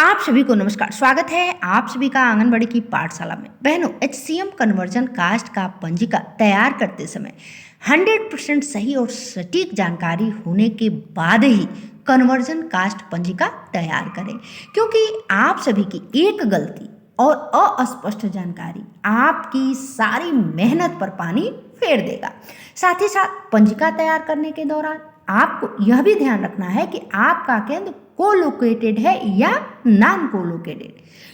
आप सभी को नमस्कार। स्वागत है आप सभी का आंगनबाड़ी की पाठशाला में। बहनों, HCM कन्वर्जन कास्ट का पंजिका तैयार करते समय 100% सही और सटीक जानकारी होने के बाद ही कन्वर्जन कास्ट पंजिका तैयार करें, क्योंकि आप सभी की एक गलती और अस्पष्ट जानकारी आपकी सारी मेहनत पर पानी फेर देगा। साथ ही साथ पंजिका तैयार करने के दौरान आपको यह भी ध्यान रखना है कि आपका केंद्र कोलोकेटेड है या नॉन कोलोकेटेड,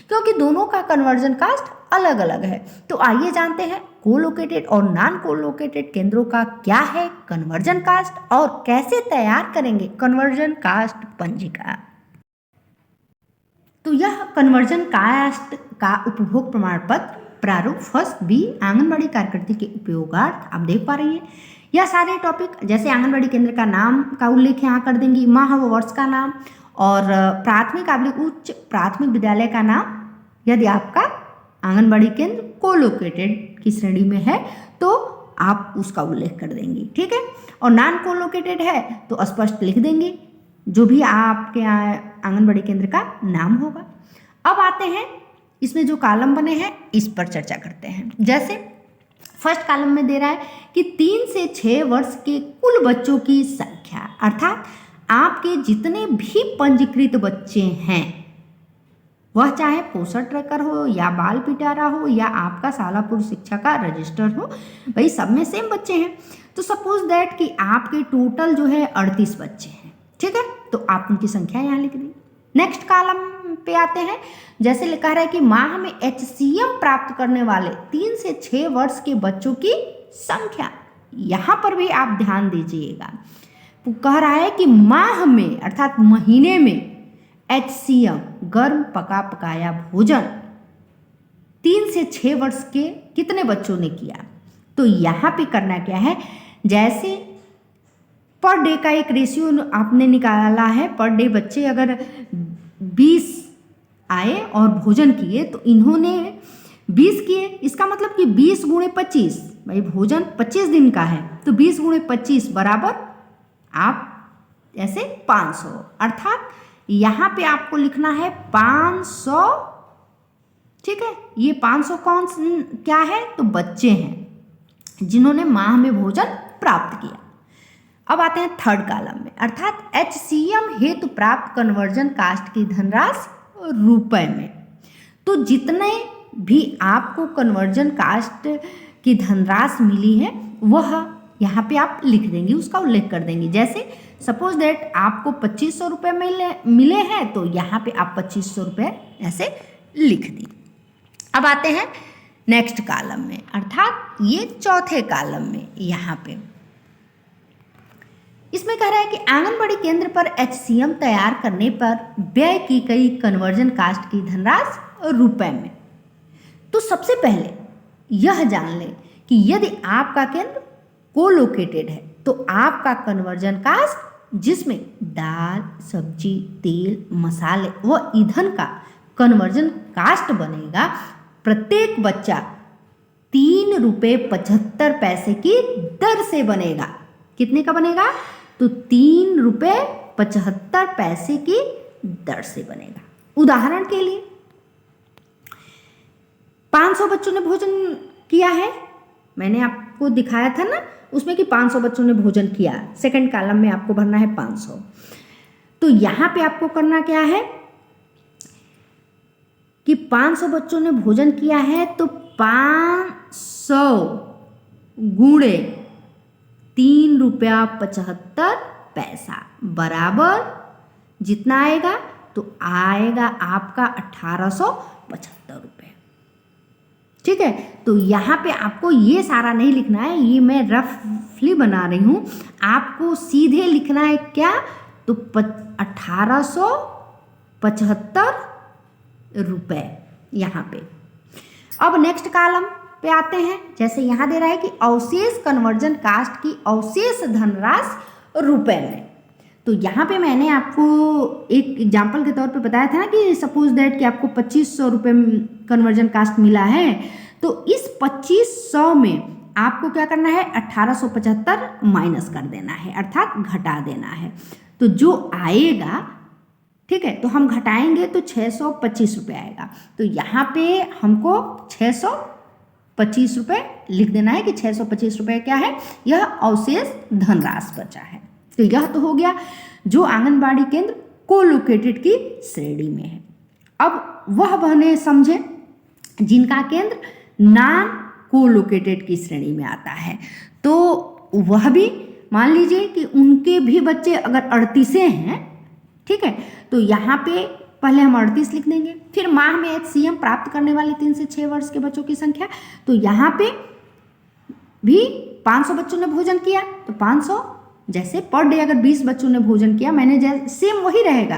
क्योंकि दोनों का कन्वर्जन कास्ट अलग अलग है। तो आइए जानते हैं कोलोकेटेड और नॉन कोलोकेटेड केंद्रों का क्या है कन्वर्जन कास्ट और कैसे तैयार करेंगे कन्वर्जन कास्ट पंजिका। तो यह कन्वर्जन कास्ट का उपभोग प्रमाण पत्र प्रारूप फर्स्ट बी आंगनबाड़ी कार्यकर्ती के उपयोगार्थ आप देख पा रही हैं। यह सारे टॉपिक जैसे आंगनबाड़ी केंद्र का नाम का उल्लेख यहाँ कर देंगी, माह व वर्ष का नाम और प्राथमिक उच्च प्राथमिक विद्यालय का नाम। यदि आपका आंगनबाड़ी केंद्र कोलोकेटेड की श्रेणी में है तो आप उसका उल्लेख कर देंगी, ठीक है। और नॉन कोलोकेटेड है तो स्पष्ट लिख देंगे जो भी आपके आंगनबाड़ी केंद्र का नाम होगा। अब आते हैं इसमें जो कॉलम बने हैं इस पर चर्चा करते हैं। जैसे फर्स्ट कॉलम में दे रहा है कि 3 से 6 वर्ष के कुल बच्चों की संख्या, अर्थात आपके जितने भी पंजीकृत बच्चे हैं, वह चाहे पोषण ट्रैकर हो या बाल पिटारा हो या आपका शालापुर शिक्षा का रजिस्टर हो, भाई सब में सेम बच्चे हैं। तो सपोज दैट कि आपके टोटल जो है 38 बच्चे हैं, ठीक है। तो आप उनकी संख्या यहाँ लिख दी। नेक्स्ट कॉलम पे आते हैं। जैसे लिखा है कि माह में HCM प्राप्त करने वाले 3 से 6 वर्ष के बच्चों की संख्या, यहाँ पर भी आप ध्यान दीजिएगा। वो कह रहा है कि माह में अर्थात महीने में HCM गर्म पका पकाया भोजन 3 से 6 वर्ष के कितने बच्चों ने किया। तो यहाँ पे करना क्या है, जैसे पर डे का एक रेशियो आपने निकाला है। पर डे बच्चे अगर 20 आए और भोजन किए तो इन्होंने 20 किए, इसका मतलब कि 20 गुणे 25, भाई भोजन 25 दिन का है तो 20 गुणे 25 बराबर आप ऐसे 500, अर्थात यहाँ पे आपको लिखना है 500, ठीक है। ये 500 कौन क्या है, तो बच्चे हैं जिन्होंने माह में भोजन प्राप्त किया। अब आते हैं थर्ड कॉलम में, अर्थात HCM हेतु प्राप्त कन्वर्जन कास्ट की धनराशि रुपए में। तो जितने भी आपको कन्वर्जन कास्ट की धनराशि मिली है वह यहाँ पे आप लिख देंगे, उसका उल्लेख कर देंगे। जैसे सपोज दैट आपको 2500 रुपये मिले हैं तो यहाँ पे आप 2500 रुपये ऐसे लिख दी। अब आते हैं नेक्स्ट कॉलम में, अर्थात ये चौथे कॉलम में। यहाँ पे इसमें कह रहा है कि आंगनबाड़ी केंद्र पर HCM तैयार करने पर व्यय की गई कन्वर्जन कास्ट की धनराशि रुपए में। तो सबसे पहले यह जान लें कि यदि आपका केंद्र कोलोकेटेड है तो आपका कन्वर्जन कास्ट जिसमें दाल, सब्जी, तेल, मसाले व ईंधन का कन्वर्जन कास्ट बनेगा, प्रत्येक बच्चा 3 रुपये 75 पैसे की दर से बनेगा। कितने का बनेगा, तो 3 रुपये 75 पैसे की दर से बनेगा। उदाहरण के लिए 500 बच्चों ने भोजन किया है, मैंने आपको दिखाया था ना उसमें कि 500 बच्चों ने भोजन किया। सेकंड कॉलम में आपको भरना है 500। तो यहाँ पे आपको करना क्या है कि 500 बच्चों ने भोजन किया है तो 500 गुणे 3 रुपया 75 पैसा बराबर जितना आएगा तो आएगा आपका 1875 रुपये, ठीक है। तो यहाँ पे आपको ये सारा नहीं लिखना है, ये मैं रफली बना रही हूँ। आपको सीधे लिखना है क्या, तो 1875 रुपये यहाँ पे। अब नेक्स्ट कॉलम पे आते हैं। जैसे यहाँ दे रहा है कि अवशेष कन्वर्जन कास्ट की अवशेष धनराशि रुपए में। तो यहाँ पे मैंने आपको एक एग्जाम्पल के तौर पे बताया था ना कि सपोज दैट कि आपको 2500 रुपये कन्वर्जन कास्ट मिला है, तो इस 2500 में आपको क्या करना है, 1875 माइनस कर देना है, अर्थात घटा देना है। तो जो आएगा ठीक है, तो हम घटाएंगे तो 625 रुपये आएगा। तो यहाँ पे हमको 625 रुपये लिख देना है कि 625 रुपये क्या है, यह अवशेष धनराशि बचा है। तो यह तो हो गया जो आंगनबाड़ी केंद्र कोलोकेटेड की श्रेणी में है। अब वह बहनें समझे जिनका केंद्र नॉन कोलोकेटेड की श्रेणी में आता है, तो वह भी मान लीजिए कि उनके भी बच्चे अगर 38 हैं, ठीक है, तो यहाँ पे पहले हम 38 लिख देंगे। फिर माह में HCM प्राप्त करने वाले 3 से 6 वर्ष के बच्चों की संख्या, तो यहाँ पे भी 500 बच्चों ने भोजन किया तो 500, जैसे पर डे अगर 20 बच्चों ने भोजन किया, मैंने जैसे सेम वही रहेगा,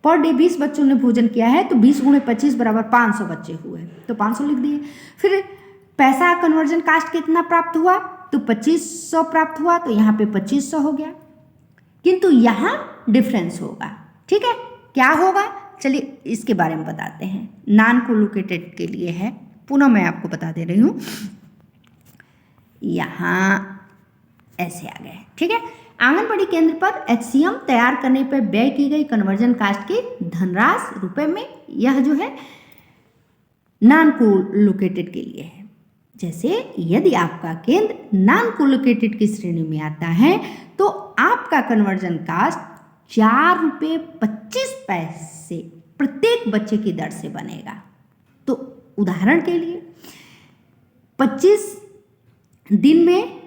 पर डे 20 बच्चों ने भोजन किया है तो 20 × 25 बराबर 500 बच्चे हुए, तो 500 लिख दिए। फिर पैसा कन्वर्जन कास्ट कितना प्राप्त हुआ, तो 2500 प्राप्त हुआ, तो यहाँ पे 2500 हो गया। किंतु यहाँ डिफरेंस होगा, ठीक है, क्या होगा, चलिए इसके बारे में बताते हैं। नॉन कोलोकेटेड के लिए है, पुनः मैं आपको बता दे रही हूँ। यहाँ ऐसे आ गए, ठीक है। आंगनबाड़ी केंद्र पर HCM तैयार करने पर व्यय की गई कन्वर्जन कास्ट की धनराशि रुपए में, यह जो है नॉन कोलोकेटेड के लिए है। जैसे यदि आपका केंद्र नॉन कोलोकेटेड की श्रेणी में आता है तो आपका कन्वर्जन कास्ट 4 रुपये 25 पैसे प्रत्येक बच्चे की दर से बनेगा। तो उदाहरण के लिए 25 दिन में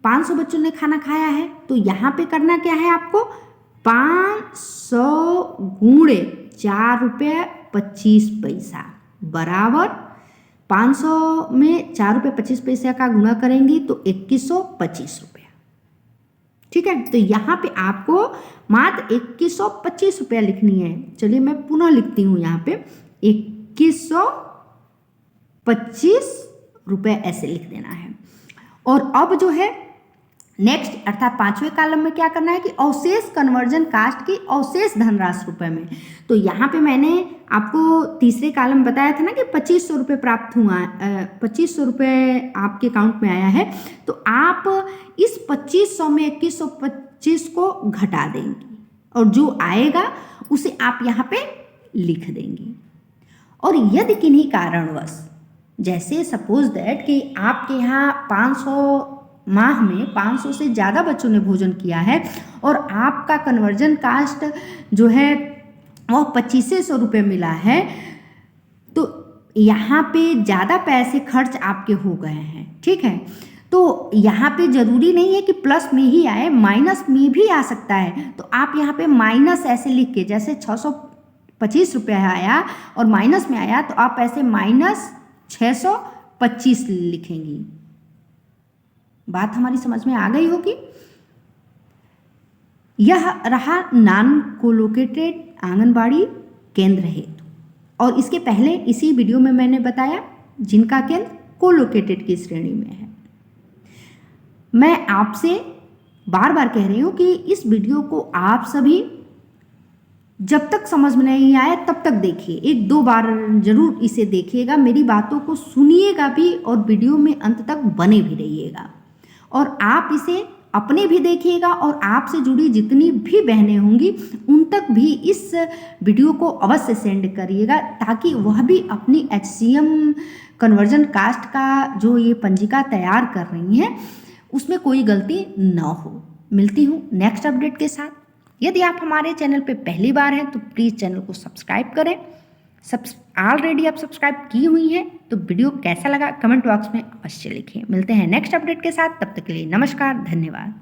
500 बच्चों ने खाना खाया है, तो यहाँ पे करना क्या है आपको, 500 × 4 रुपये 25 पैसा बराबर 500 में 4 रुपये 25 पैसे का गुणा करेंगी तो 2125 रुपया, ठीक है। तो यहाँ पे आपको मात्र 2125 रुपया लिखनी है। चलिए मैं पुनः लिखती हूँ, यहाँ पे 2125 रुपये ऐसे लिख देना है। और अब जो है नेक्स्ट अर्थात 5वें कॉलम में क्या करना है कि अवशेष कन्वर्जन कास्ट की अवशेष धनराशि रुपए में। तो यहाँ पे मैंने आपको तीसरे कॉलम में बताया था ना कि 2500 रुपये प्राप्त हुआ, 2500 रुपये आपके अकाउंट में आया है, तो आप इस 2500 में 2125 को घटा देंगी और जो आएगा उसे आप यहाँ पे लिख देंगी। और यदि किन्हीं कारणवश, जैसे सपोज दैट कि आपके यहाँ 500 माह में 500 से ज़्यादा बच्चों ने भोजन किया है और आपका कन्वर्जन कास्ट जो है वह 2500 रुपये मिला है, तो यहाँ पे ज़्यादा पैसे खर्च आपके हो गए हैं, ठीक है। तो यहाँ पे ज़रूरी नहीं है कि प्लस में ही आए, माइनस में भी आ सकता है। तो आप यहाँ पे माइनस ऐसे लिख के, जैसे 625 रुपये आया और माइनस में आया तो आप ऐसे -625 लिखेंगी। बात हमारी समझ में आ गई होगी। यह रहा नॉन कोलोकेटेड आंगनबाड़ी केंद्र हेतु। और इसके पहले इसी वीडियो में मैंने बताया जिनका केंद्र कोलोकेटेड की श्रेणी में है। मैं आपसे बार बार कह रही हूँ कि इस वीडियो को आप सभी जब तक समझ में नहीं आए तब तक देखिए, 1-2 बार जरूर इसे देखिएगा, मेरी बातों को सुनिएगा भी और वीडियो में अंत तक बने भी रहिएगा। और आप इसे अपने भी देखिएगा और आपसे जुड़ी जितनी भी बहनें होंगी उन तक भी इस वीडियो को अवश्य सेंड करिएगा, ताकि वह भी अपनी HCM कन्वर्जन कास्ट का जो ये पंजिका तैयार कर रही हैं उसमें कोई गलती न हो। मिलती हूँ नेक्स्ट अपडेट के साथ। यदि आप हमारे चैनल पे पहली बार हैं तो प्लीज़ चैनल को सब्सक्राइब करें। ऑलरेडी आप सब्सक्राइब की हुई हैं तो वीडियो कैसा लगा कमेंट बॉक्स में अवश्य लिखिए। मिलते हैं नेक्स्ट अपडेट के साथ, तब तक के लिए नमस्कार, धन्यवाद।